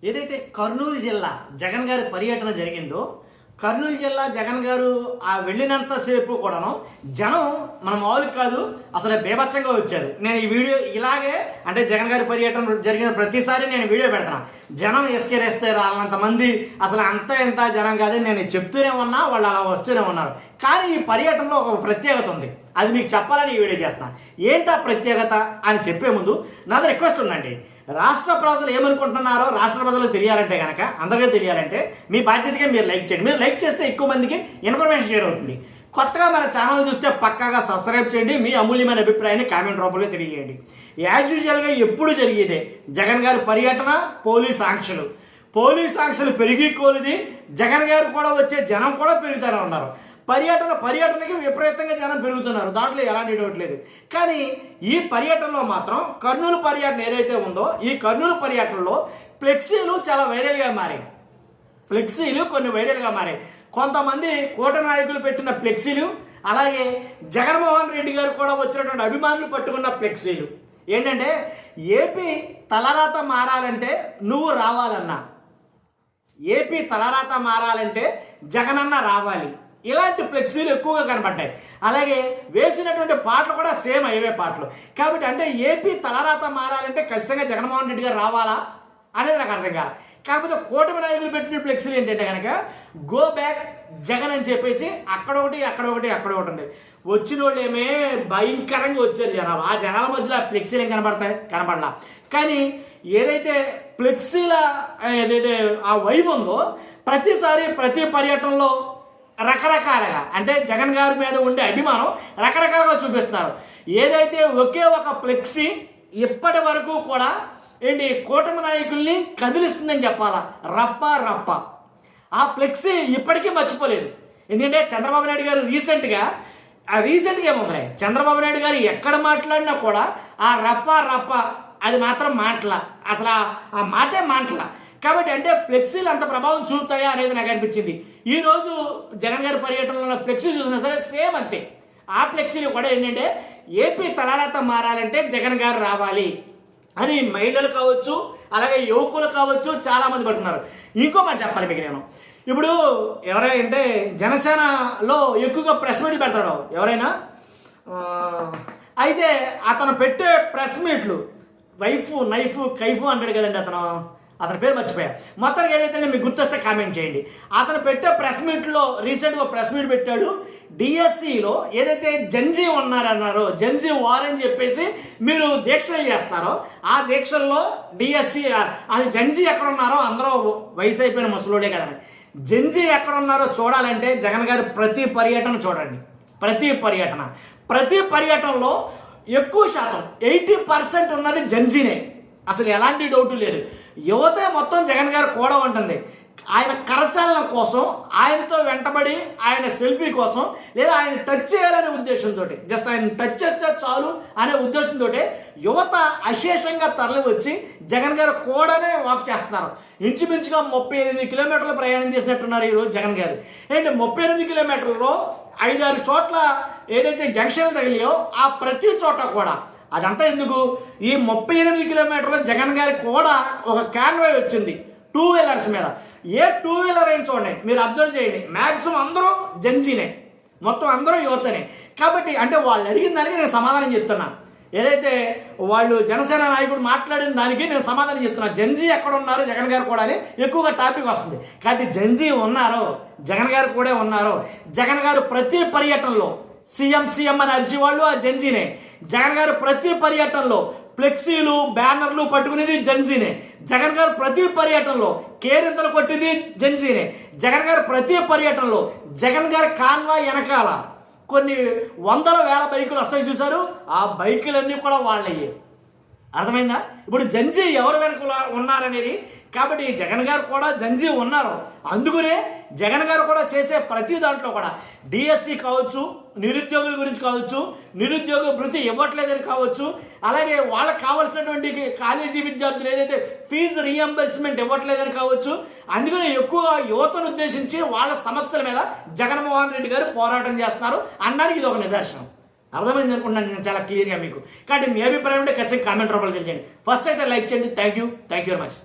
ఏదైతే కర్నూలు జిల్లా జగన్ గారి పర్యటన జరిగిందో, కర్నూలు జిల్లా జగన్ గారు ఆ వెళ్ళినంతసేపు కూడాను జనం మన మామూలు కాదు, అసలు బీభత్సంగా వచ్చారు. నేను ఈ వీడియో ఇలాగే అంటే జగన్ గారి పర్యటన జరిగిన ప్రతిసారి నేను వీడియో పెడతాను. జనం ఇసుకేరేస్తే రాలంతమంది, అసలు అంత ఎంత జనం కాదు, నేను చెప్తూనే ఉన్నా, వాళ్ళు అలా వస్తూనే ఉన్నారు. కానీ ఈ పర్యటనలో ఒక ప్రత్యేకత ఉంది, అది మీకు చెప్పాలని ఈ వీడియో చేస్తున్నా. ఏంటా ప్రత్యేకత అని చెప్పే ముందు నాది రిక్వెస్ట్ ఉందండి. రాష్ట్ర ప్రజలు ఏమనుకుంటున్నారో రాష్ట్ర ప్రజలకు తెలియాలంటే కనుక, అందరికీ తెలియాలంటే మీ బాధ్యతగా మీరు లైక్ చేయండి. మీరు లైక్ చేస్తే ఎక్కువ మందికి ఇన్ఫర్మేషన్ షేర్ అవుతుంది. కొత్తగా మన ఛానల్ చూస్తే పక్కాగా సబ్స్క్రైబ్ చేయండి. మీ అమూల్యమైన అభిప్రాయాన్ని కామెంట్ రూపంలో తెలియజేయండి. యాజ్ యూజువల్గా ఎప్పుడు జరిగేదే జగన్ గారి పర్యటన, పోలీస్ ఆంక్షలు పెరిగి కోలిది. జగన్ గారు కూడా వచ్చే జనం కూడా పెరుగుతూనే ఉన్నారు. పర్యటనకి విపరీతంగా జనం పెరుగుతున్నారు, దాంట్లో ఎలాంటి డౌట్ లేదు. కానీ ఈ పర్యటనలో మాత్రం కర్నూలు పర్యటన ఏదైతే ఉందో, ఈ కర్నూలు పర్యటనలో ఫ్లెక్సీలు చాలా వైరల్గా మారాయి. కొన్ని వైరల్గా మారాయి. కొంతమంది కోట నాయకులు పెట్టిన ఫ్లెక్సీలు, అలాగే జగన్మోహన్ రెడ్డి గారు కూడా వచ్చినటువంటి అభిమానులు పట్టుకున్న ఫ్లెక్సీలు. ఏంటంటే ఏపీ తలరాత మారాలంటే నువ్వు రావాలన్నా, ఏపీ తలరాత మారాలంటే జగనన్న రావాలి, ఇలాంటి ఫ్లెక్సీలు ఎక్కువగా కనబడ్డాయి. అలాగే వేసినటువంటి పాటలు కూడా సేమ్ అవే పాటలు. కాబట్టి అంటే ఏపీ తలరాత మారాలంటే ఖచ్చితంగా జగన్మోహన్ రెడ్డి గారు రావాలా అనేది నాకు అర్థం కాదు. కాకపోతే కూటమి నాయకులు పెట్టిన ఫ్లెక్సీలు ఏంటంటే కనుక గో బ్యాక్ జగన్ అని చెప్పేసి అక్కడ ఒకటి ఉంది. వచ్చిన వాళ్ళు ఏమే భయంకరంగా వచ్చారు జనాలు. ఆ జనాల మధ్యలో ఆ ఫ్లెక్సీలు ఏం కనబడలా. కానీ ఏదైతే ఫ్లెక్సీల ఏదైతే ఆ వైబ్ ఉందో, ప్రతిసారి ప్రతి పర్యటనలో రకరకాలుగా అంటే జగన్ గారి మీద ఉండే అభిమానం రకరకాలుగా చూపిస్తున్నారు. ఏదైతే ఒకే ఒక ఫ్లెక్సీ ఇప్పటి వరకు కూడా కూటమి నాయకుల్ని కదిలిస్తుందని చెప్పాలా, రప్ప ఆ ఫ్లెక్సీ ఇప్పటికీ మర్చిపోలేదు. ఎందుకంటే చంద్రబాబు నాయుడు గారు రీసెంట్గా ఏముంది, చంద్రబాబు నాయుడు గారు ఎక్కడ మాట్లాడినా కూడా ఆ రప్ప అది మాత్రం అసలు ఆ మాటే మాటల. కాబట్టి అంటే ఫ్లెక్సీలు అంత ప్రభావం చూపుతాయా అనేది నాకు అనిపించింది. ఈరోజు జగన్ గారి పర్యటనలో ఫ్లెక్సీ చూసినా సరే సేమ్ అంతే. ఆ ఫ్లెక్సీలు కూడా ఏంటంటే ఏపీ తలరాత మారాలంటే జగన్ గారు రావాలి అని మహిళలు కావచ్చు, అలాగే యువకులు కావచ్చు చాలామంది పడుతున్నారు. ఇంకో మాట చెప్పాలి మీకు నేను. ఇప్పుడు ఎవరైనా జనసేనలో ఎక్కువగా ప్రెస్ మీట్లు పెడతాడు ఎవరైనా, అయితే అతను పెట్టే ప్రెస్ మీట్లు నైఫ్ కైఫ్ అంటాడు కదండి, అతని పేరు మర్చిపోయా. మొత్తానికి ఏదైతే మీకు గుర్తొస్తే కామెంట్ చేయండి. అతను పెట్టే ప్రెస్ మీట్లో రీసెంట్గా ప్రెస్ మీట్ పెట్టాడు. డిఎస్సిలో ఏదైతే జంజీ ఉన్నారన్నారో, జంజీ వార్ అని చెప్పేసి మీరు దీక్షలు చేస్తున్నారో, ఆ దీక్షల్లో డిఎస్సి అది జంజీ ఎక్కడ ఉన్నారో, అందరూ వయసు అయిపోయిన ముసలోడే కదండి. జంజీ ఎక్కడ ఉన్నారో చూడాలంటే జగన్ గారు ప్రతి పర్యటన చూడండి. ప్రతి పర్యటనలో ఎక్కువ శాతం 80% ఉన్నది జంజీనే, అసలు ఎలాంటి డౌట్ లేదు. యువత మొత్తం జగన్ గారు కూడా ఉంటుంది. ఆయన కరచాలన కోసం, ఆయనతో వెంటబడి ఆయన సెల్ఫీ కోసం, లేదా ఆయన టచ్ చేయాలనే ఉద్దేశంతో, జస్ట్ ఆయన టచ్ చేస్తే చాలు అనే ఉద్దేశంతో యువత అశేషంగా తరలి వచ్చి జగన్ గారు కూడానే వాక్ చేస్తున్నారు. ఇంచుమించుగా 38 కిలోమీటర్లు ప్రయాణం చేసినట్టున్నారు ఈరోజు జగన్ గారు. 38 కిలోమీటర్లలో 5-6 చోట్ల ఏదైతే జంక్షన్లు తగిలియో ఆ ప్రతి చోట కూడా, అదంతా ఎందుకు, ఈ 38 కిలోమీటర్లు జగన్ గారికి కూడా ఒక క్యాన్వే వచ్చింది 2 వీలర్స్ మీద. ఏ 2 వీలర్ అయిన చూడండి, మీరు అబ్జర్వ్ చేయండి, మ్యాక్సిమం అందరూ జంజీనే, మొత్తం అందరూ యువతనే. కాబట్టి అంటే వాళ్ళు అడిగిన దానికి నేను సమాధానం చెప్తున్నా. ఏదైతే వాళ్ళు జనసేన నాయకుడు మాట్లాడిన దానికి నేను సమాధానం చెప్తున్నా. జంజీ ఎక్కడ ఉన్నారు జగన్ గారు కూడా అని ఎక్కువగా టాపిక్ వస్తుంది. కాబట్టి జంజీ ఉన్నారో, జగన్ గారు కూడా ఉన్నారో. జగన్ గారు ప్రతి పర్యటనలో సీఎం అని అరిచేవాళ్ళు ఆ జంజీనే. జగన్ గారు ప్రతి పర్యటనలో ఫ్లెక్సీలు బ్యానర్లు పట్టుకునేది జంజీనే. జగన్ గారు ప్రతి పర్యటనలో కేరింతలు కొట్టేది జంజీనే. జగన్ గారు ప్రతి పర్యటనలో జగన్ గారి కాన్వా వెనకాల కొన్ని 100,000 బైకులు వస్తాయి చూసారు, ఆ బైకులన్నీ కూడా వాళ్ళయ్యే. అర్థమైందా? ఇప్పుడు జంజీ ఎవరు వెనక ఉన్నారనేది. కాబట్టి జగన్ గారు కూడా జంజీ ఉన్నారు. అందుకనే జగన్ గారు కూడా చేసే ప్రతి దాంట్లో కూడా డిఎస్సి కావచ్చు, నిరుద్యోగుల గురించి కావచ్చు, నిరుద్యోగ భృతి ఇవ్వట్లేదని కావచ్చు, అలాగే వాళ్ళకి కావాల్సినటువంటి కాలేజీ విద్యార్థులు ఏదైతే ఫీజు రీఎంబర్స్మెంట్ ఇవ్వట్లేదని కావచ్చు. అందుకనే ఎక్కువగా యువతను ఉద్దేశించి వాళ్ళ సమస్యల మీద జగన్మోహన్ రెడ్డి గారు పోరాటం చేస్తున్నారు అనడానికి ఇది ఒక నిదర్శనం. అర్థమైంది అనుకుంటున్నాను నేను చాలా క్లియర్గా మీకు. కాబట్టి మీ అభిప్రాయం ఉంటే ఖచ్చితంగా కామెంట్ రూపంలో తెలియజేయండి. ఫస్ట్ అయితే లైక్ చేయండి. Thank you very much.